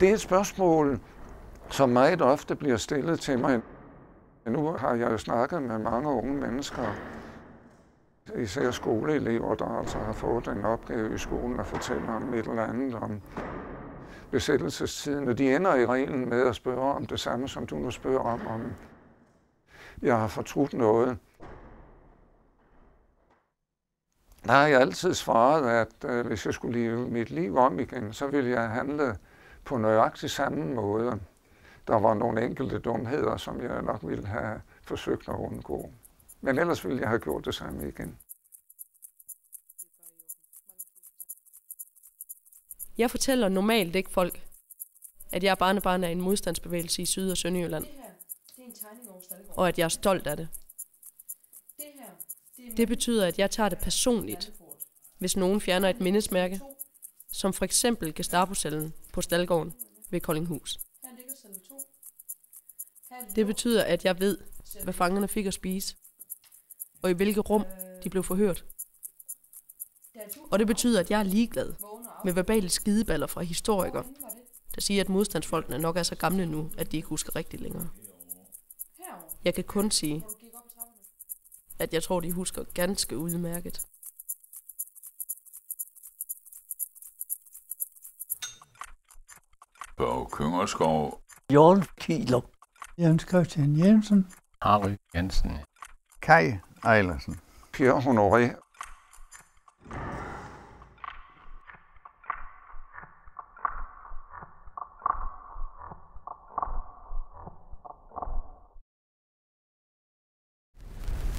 Det er et spørgsmål, som meget ofte bliver stillet til mig. Nu har jeg jo snakket med mange unge mennesker, især skoleelever, der altså har fået en opgave i skolen at fortælle om et eller andet om besættelsestiden. Og de ender i reglen med at spørge om det samme, som du nu spørger om jeg har fortrudt noget. Der har jeg altid svaret, at hvis jeg skulle leve mit liv om igen, så ville jeg handle på nøjagtig samme måde. Der var nogle enkelte dumheder, som jeg nok ville have forsøgt at undgå. Men ellers ville jeg have gjort det samme igen. Jeg fortæller normalt ikke folk, at jeg er barnebarn af en modstandsbevægelse i Syd- og Sønderjylland, og at jeg er stolt af det. Det betyder, at jeg tager det personligt, hvis nogen fjerner et mindesmærke, som for eksempel Gestapo-cellen på Staldgården ved Koldinghus. Det betyder, at jeg ved, hvad fangerne fik at spise, og i hvilket rum de blev forhørt. Og det betyder, at jeg er ligeglad med verbale skideballer fra historikere, der siger, at modstandsfolkene nok er så gamle nu, at de ikke husker rigtigt længere. Jeg kan kun sige, at jeg tror, de husker ganske udmærket. Børge Kyngerskov. Jørgen Kieler. Jens Christian Jensen. Harry Jensen. Kai Eilersen. Pierre Honoré.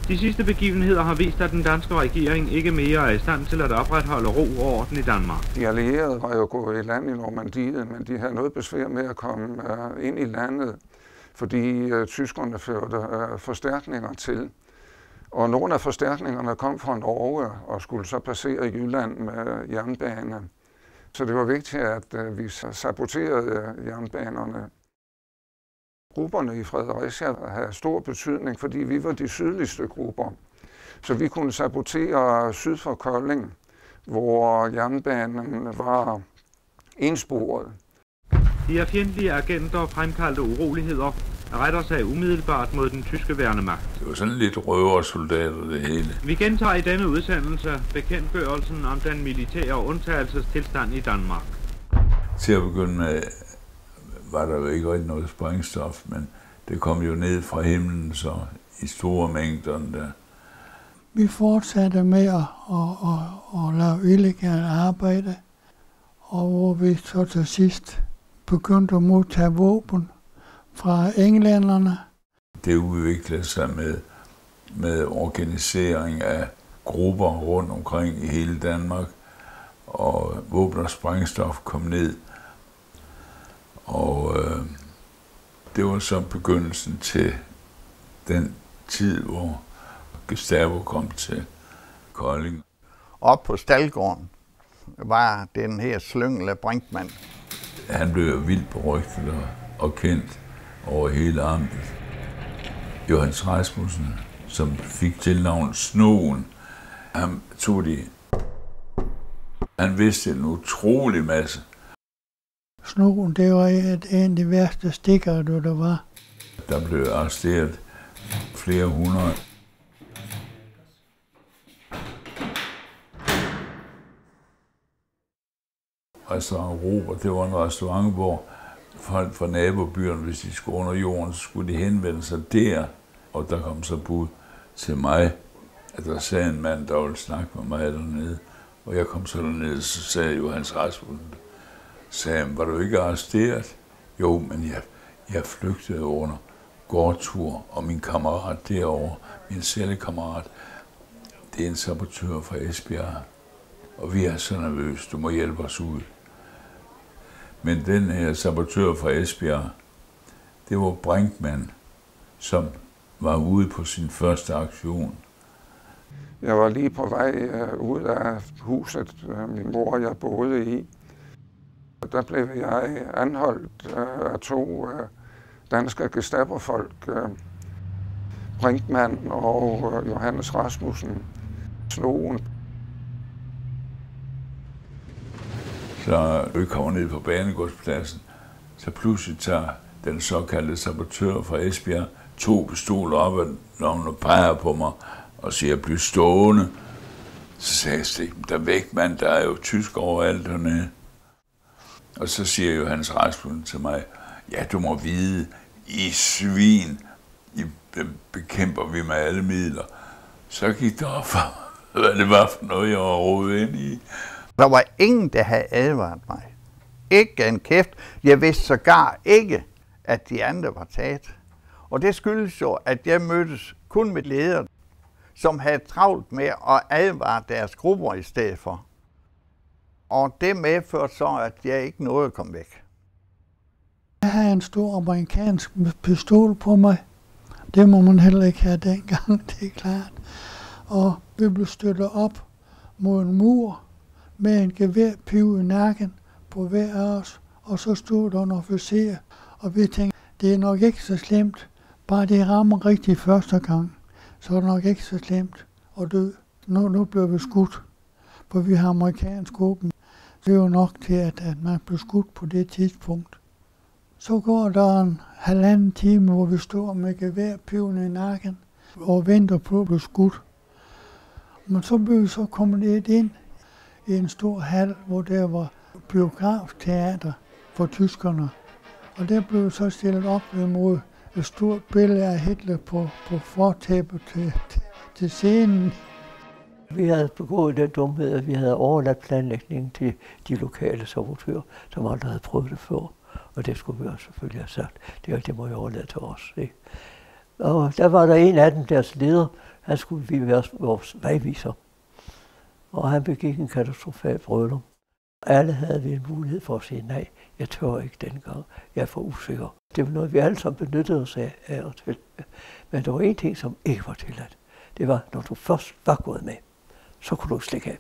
De sidste begivenheder har vist, at den danske regering ikke mere er i stand til at opretholde ro og orden i Danmark. De allierede var jo gået i land i Normandiet, men de havde noget besvær med at komme ind i landet, fordi tyskerne førte forstærkninger til. Og nogle af forstærkningerne kom fra Norge og skulle så passere i Jylland med jernbane. Så det var vigtigt, at vi saboterede jernbanerne. Grupperne i Fredericia havde stor betydning, fordi vi var de sydligste grupper. Så vi kunne sabotere syd for Kolding, hvor jernbanen var ensporet. De her fjendtlige agenter fremkaldte uroligheder retter sig umiddelbart mod den tyske værnemagt. Det var sådan lidt røversoldater det hele. Vi gentager i denne udsendelse bekendtgørelsen om den militære undtagelsestilstand i Danmark. Til at begynde med var der jo ikke rigtig noget sprængstof, men det kom jo ned fra himlen, så i store mængder der. Vi fortsatte med at lave illegalt arbejde, og hvor vi så til sidst begyndte at modtage våben fra englænderne. Det udviklede sig med organisering af grupper rundt omkring i hele Danmark, og våben og sprængstof kom ned. Og det var så begyndelsen til den tid, hvor Gestapo kom til Kolding. Op på Staldgården var den her Slyngel Brinkmann. Han blev vildt berygtet og kendt over hele amtet. Johannes Rasmussen, som fik tilnavnet Snogen, han vidste en utrolig masse. Snogen, det var en af de værste stikkere, der var. Der blev arresteret flere hundrede. Restaurant Robert, det var en restaurant, hvor folk fra nabobyerne, hvis de skulle under jorden, så skulle de henvende sig der. Og der kom så bud til mig, at der sagde en mand, der ville snakke med mig dernede. Og jeg kom så dernede, så sagde Johannes Rasmussen, sagde, var du ikke arresteret? Jo, men jeg flygtede under gårdtur, og min kammerat derovre, min cellekammerat, det er en sabotør fra Esbjerg, og vi er så nervøse, du må hjælpe os ud. Men den her sabotør fra Esbjerg, det var Brinkmann, som var ude på sin første aktion. Jeg var lige på vej ud af huset, min mor og jeg boede i. Der blev jeg anholdt af to danske Gestapo-folk, Brinkmann og Johannes Rasmussen, Snogen. Så vi kommer ned på banegårdspladsen, Så pludselig tager den såkaldte sabotør fra Esbjerg 2 pistoler op ad lommen og peger på mig og siger, bliv stående. Så sagde jeg, stik der væk, mand, der er jo tysk overalt hernede. Og så siger Johannes Rasmussen til mig, ja, du må vide, I svin, I bekæmper vi med alle midler. Så gik det op for, hvad det var for noget, jeg var rodet ind i. Der var ingen, der havde advaret mig. Ikke en kæft. Jeg vidste sågar ikke, at de andre var taget. Og det skyldes jo, at jeg mødtes kun med ledere, som havde travlt med at advare deres grupper i stedet for. Og det medførte så, at jeg ikke nåede at komme væk. Jeg havde en stor amerikansk pistol på mig. Det må man heller ikke have dengang, det er klart. Og vi blev støttet op mod en mur med en geværpive i nakken på hver af os. Og så stod der en officer, og vi tænkte, det er nok ikke så slemt. Bare det rammer rigtigt første gang, så er det nok ikke så slemt at dø. Nu blev vi skudt, for vi har amerikansk åben. Det er jo nok til, at man blev skudt på det tidspunkt. Så går der en 1,5 time, hvor vi står med geværpiven i nakken og venter på at blive skudt. Men så blev vi så kommet ind i en stor hal, hvor der var biografteater for tyskerne. Og der blev så stillet op imod et stort billede af Hitler på fortæppet til scenen. Vi havde begået den dumhed, at vi havde overladt planlægningen til de lokale sabotører, som aldrig havde prøvet det før. Og det skulle vi også selvfølgelig have sagt. Det må jeg overlade til os. Ikke? Og der var der en af dem, deres leder, han skulle være vores vejviser. Og han begik en katastrofal bryllup. Alle havde vi en mulighed for at sige nej, jeg tør ikke dengang, jeg er for usikker. Det var noget, vi alle sammen benyttede os af og til. Men der var en ting, som ikke var tilladt. Det var, når du først var gået med, så kunne du slikke af.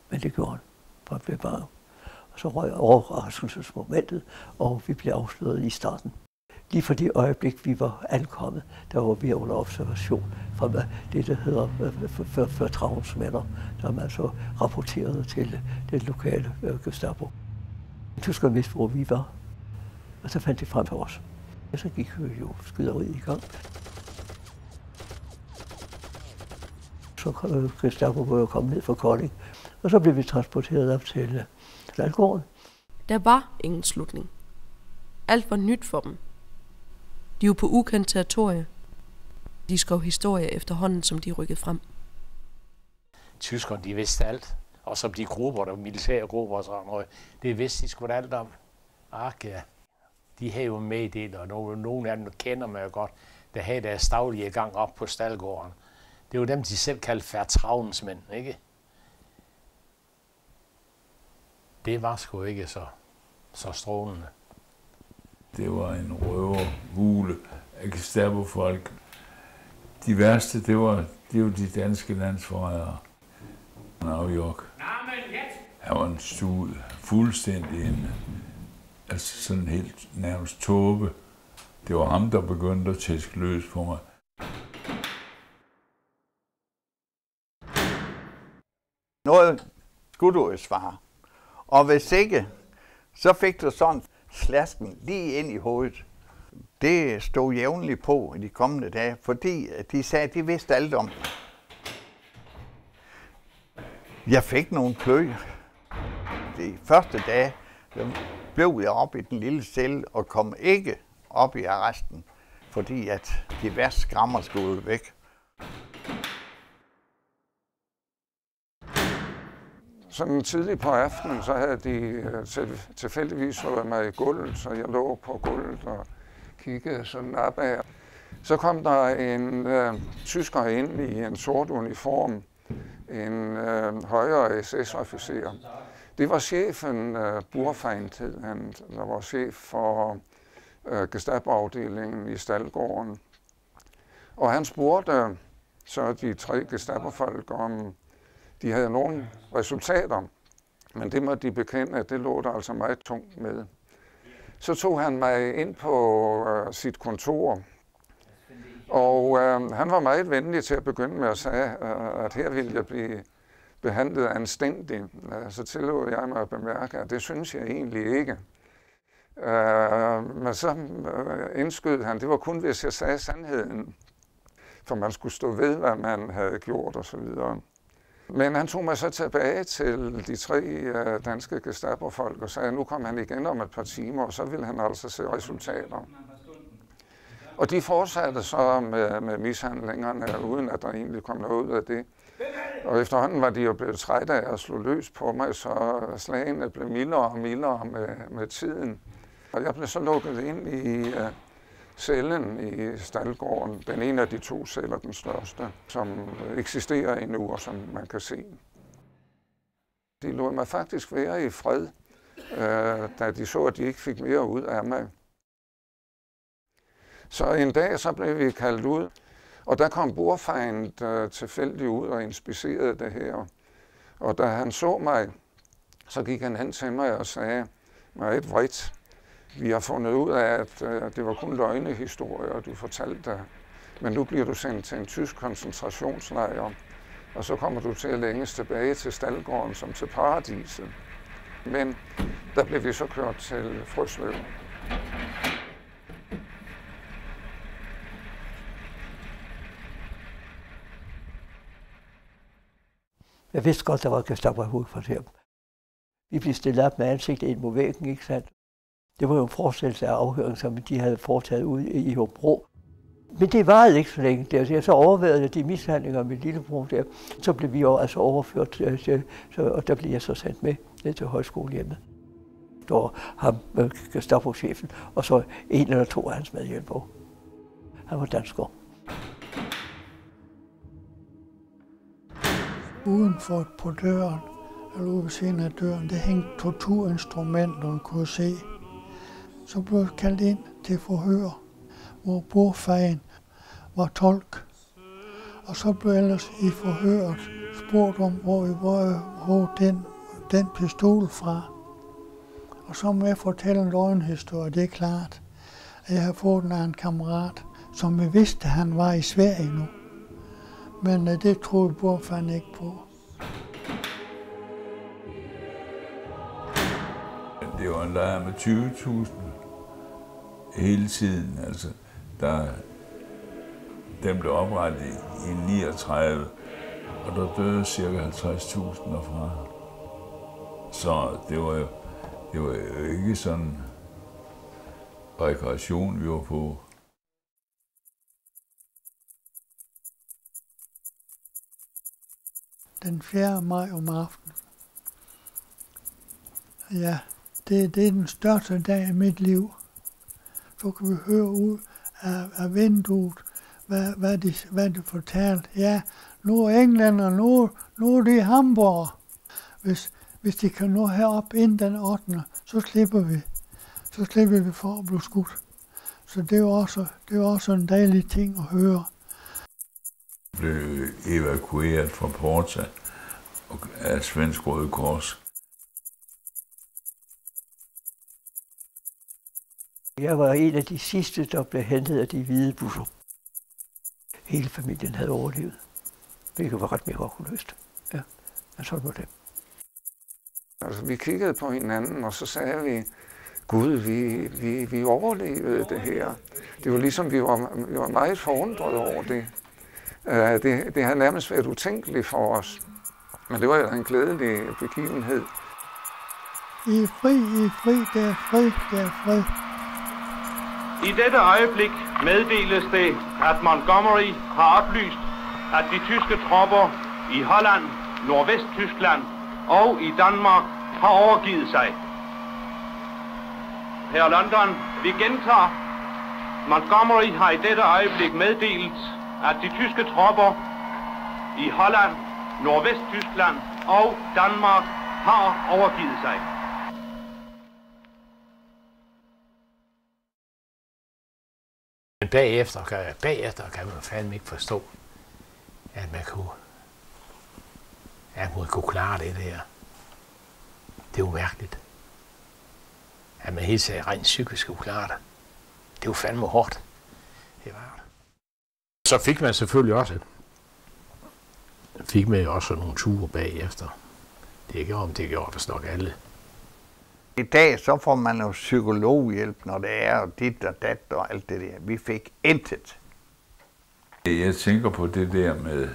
Men det gjorde han, for at blive bange. Og så røg overraskelsesmomentet, og vi blev afsløret i starten. Lige for det øjeblik, vi var ankommet, der var vi under observation fra det, der hedder fortravnsmænder, som altså rapporterede til det lokale Gestapo. Tyskerne vidste, hvor vi var, og så fandt de frem for os. Og så gik jo skyderiet i gang. Så kom Gestapo på at komme ned fra Kolding, og så blev vi transporteret op til Dalgården. Der var ingen slutning. Alt var nyt for dem. De var på ukendt territorie. De skrev historie efterhånden, som de rykkede frem. Tyskerne, de vidste alt. Og som de grupper, der militære grupper og sådan noget, det vidste de sgu da alt om. Ja. De havde jo meddelt, og nogle af dem kender mig jo godt, der havde deres daglige gang op på Staldgården. Det var dem, de selv kaldte fortravnsmænd, ikke? Det var sgu ikke så strålende. Det var en røverhule af Gestapo-folk. De værste, det var jo de danske landsforrædere. Afjok. Han var en stud, fuldstændig altså sådan helt nærmest tåbe. Det var ham, der begyndte at tæske løs på mig. Noget skulle du jo svare. Og hvis ikke, så fik du sådan slasken lige ind i hovedet. Det stod jævnligt på i de kommende dage, fordi de sagde, at de vidste alt om. Jeg fik nogle klø. De første dage blev jeg op i den lille celle og kom ikke op i arresten, fordi at de værste skrammer skulle væk. Sådan tidligt på aftenen, så havde de tilfældigvis slået mig i gulvet, så jeg lå på gulvet og kiggede sådan opad. Så kom der en tysker ind i en sort uniform, en højere SS-officer. Det var chefen Burfeind, han der var chef for Gestapo-afdelingen i Staldgården. Og han spurgte så de 3 Gestapo-folk, om de havde nogle resultater, men det måtte de bekende, at det lå der altså meget tungt med. Så tog han mig ind på sit kontor, og han var meget venlig til at begynde med at sige, at her ville jeg blive behandlet anstændigt. Så tillod jeg mig at bemærke, at det synes jeg egentlig ikke. Men så indskød han, det var kun, hvis jeg sagde sandheden, for man skulle stå ved, hvad man havde gjort osv. Men han tog mig så tilbage til de 3 danske Gestapo-folk og sagde, at nu kom han igen om et par timer, og så ville han altså se resultater. Og de fortsatte så med mishandlingerne, uden at der egentlig kom noget ud af det. Og efterhånden var de jo blevet trætte af at slå løs på mig, så slagene blev mildere og mildere med tiden. Og jeg blev så lukket ind i cellen i Staldgården, den ene af de 2 celler, den største, som eksisterer endnu, og som man kan se. De lod mig faktisk være i fred, da de så, at de ikke fik mere ud af mig. Så en dag så blev vi kaldt ud, og der kom bordfejnd tilfældigt ud og inspicerede det her. Og da han så mig, så gik han hen til mig og sagde meget vredt, vi har fundet ud af, at det var kun løgnehistorier, du fortalte dig. Men nu bliver du sendt til en tysk koncentrationslejr, og så kommer du til at længes tilbage til Staldgården som til paradiset. Men der blev vi så kørt til Frøslev. Jeg vidste godt, der var Gestapo-hovedkvarter. Vi blev stillet op med ansigtet ind mod væggen, ikke sandt? Det var jo en forestillelse af afhøring, som de havde foretaget ude i Hobro. Men det varede ikke så længe der. Så jeg så overvejede de mishandlinger med lillebror der. Så blev vi jo altså overført, og der blev jeg så sendt med ned til højskolehjemmet. Der var ham, Gestapo-chefen, og så 1 eller 2 af hans medhjælpere. Han var dansker. Udenfor på døren, eller ude ved siden af døren, det hængte torturinstrumenter, man kunne se. Så blev jeg kaldt ind til forhør, hvor bordfejden var tolk. Og så blev jeg ellers i forhøret spurgt om, hvor den pistol fra. Og så må jeg fortælle en løgnhistorie. Det er klart, at jeg har fået den af en kammerat, som jeg vidste, at han var i Sverige nu. Men det troede bordfejden ikke på. Det var en lejr med 20.000 hele tiden. Altså, den blev oprettet i 39, og der døde ca. 50.000 derfra. Så det var jo ikke sådan rekreation, vi var på. Den 4. maj om aftenen. Ja, det er den største dag i mit liv. Så kan vi høre ud af vinduet, hvad de fortalte. Ja, nu er englænder, nu er det i Hamburg. Hvis de kan nå herop inden den 8. så slipper vi. Så slipper vi for at blive skudt. Så det var også en dejlig ting at høre. Blev evakueret fra Porta af Svensk Røde Kors. Jeg var en af de sidste, der blev hentet af de hvide busser. Hele familien havde overlevet, hvilket var ret mirakuløst. Ja, men sådan var det. Altså, vi kiggede på hinanden, og så sagde vi, Gud, vi overlevede det her. Det var ligesom, vi var meget forundret over det. Det havde nærmest været utænkeligt for os. Men det var jo en glædelig begivenhed. I er fri, det er fri, det er fri. I dette øjeblik meddeles det, at Montgomery har oplyst, at de tyske tropper i Holland, Nordvesttyskland og i Danmark har overgivet sig. Her London, vi gentager. Montgomery har i dette øjeblik meddelt, at de tyske tropper i Holland, Nordvesttyskland og Danmark har overgivet sig. Men bagefter kan man fandme ikke forstå, at man kunne klare det der. Det er jo mærkeligt. At man helt sikkert rent psykisk kunne klare det. Det er jo fandme hårdt. Det var det. Så fik man selvfølgelig også nogle ture bagefter. Det gjorde vist nok alle. I dag så får man jo psykologhjælp, når det er og dit og dat og alt det der. Vi fik intet. Jeg tænker på det der med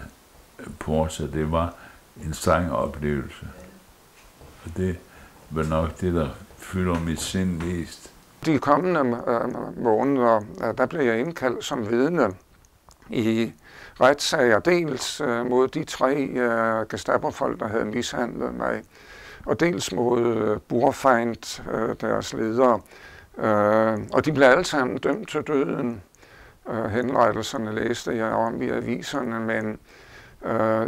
Porta, det var en streng oplevelse. Og det var nok det, der fylder mit sind mest. De kommende måneder, der blev jeg indkaldt som vidne i retssager, dels mod de 3 Gestapo-folk, der havde mishandlet mig, og dels mod Burfeind, deres ledere. Og de blev alle sammen dømt til døden. Henrettelserne læste jeg om i aviserne, men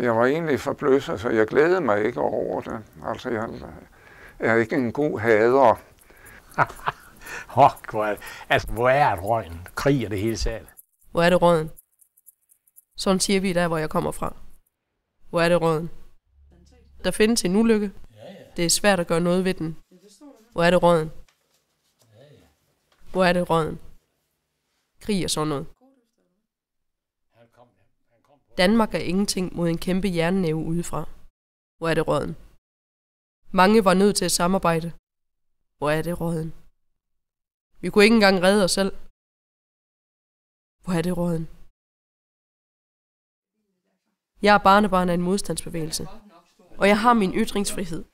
jeg var egentlig forbløffet, for jeg glædede mig ikke over det. Altså, jeg er ikke en god hader. Hvor er det røgen? Krig er det hele taget. Hvor er det røden? Sådan siger vi der, hvor jeg kommer fra. Hvor er det røden? Der findes en ulykke. Det er svært at gøre noget ved den. Hvor er det røden? Hvor er det røden? Krig og sådan noget. Danmark er ingenting mod en kæmpe jernnæve udefra. Hvor er det røden? Mange var nødt til at samarbejde. Hvor er det røden? Vi kunne ikke engang redde os selv. Hvor er det røden? Jeg er barnebarn af en modstandsbevægelse, og jeg har min ytringsfrihed.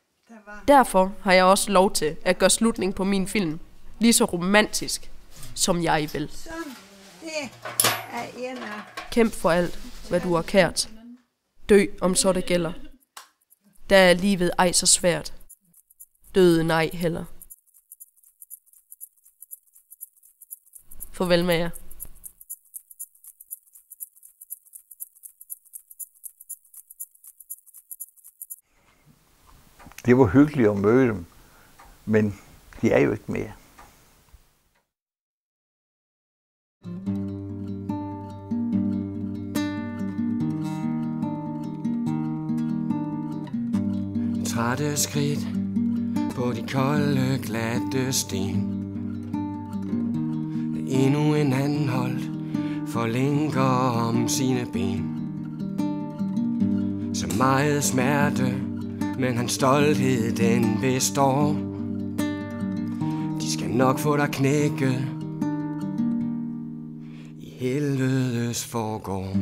Derfor har jeg også lov til at gøre slutning på min film lige så romantisk, som jeg vil. Kæmp for alt, hvad du har kært. Dø, om så det gælder. Der er livet ej så svært. Døden ej heller. Farvel med jer. Det var hyggeligt at møde dem, men de er jo ikke mere. Trætte skridt på de kolde, glatte sten. Endnu en anden holdt forlænker om sine ben. Så meget smerte, men hans stolthed den består. De skal nok få dig knækket i helvedes forgård.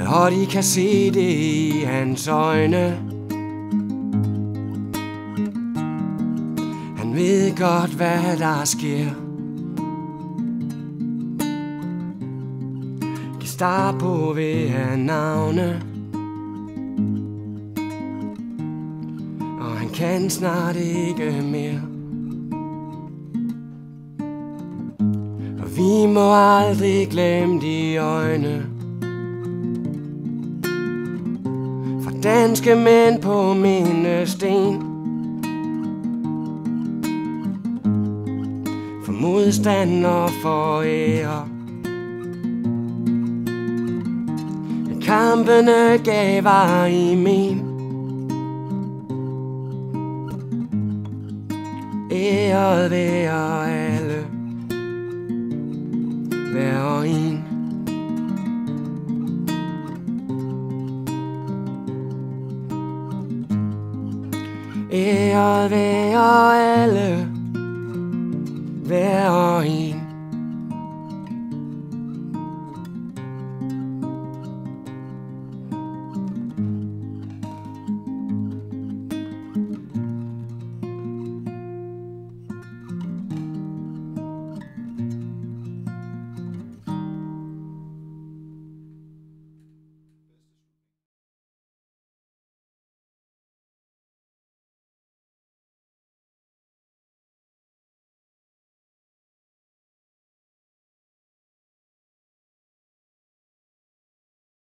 Og de kan se det i hans øjne. Han ved godt, hvad der sker. Gestapo vil have navne, og han kan snart ikke mere. Og vi må aldrig glemme de øjne fra danske mænd på mindesten. For modstand og for ære. Kampene gav var i min. Æret være alle, hver og en. Æret være alle,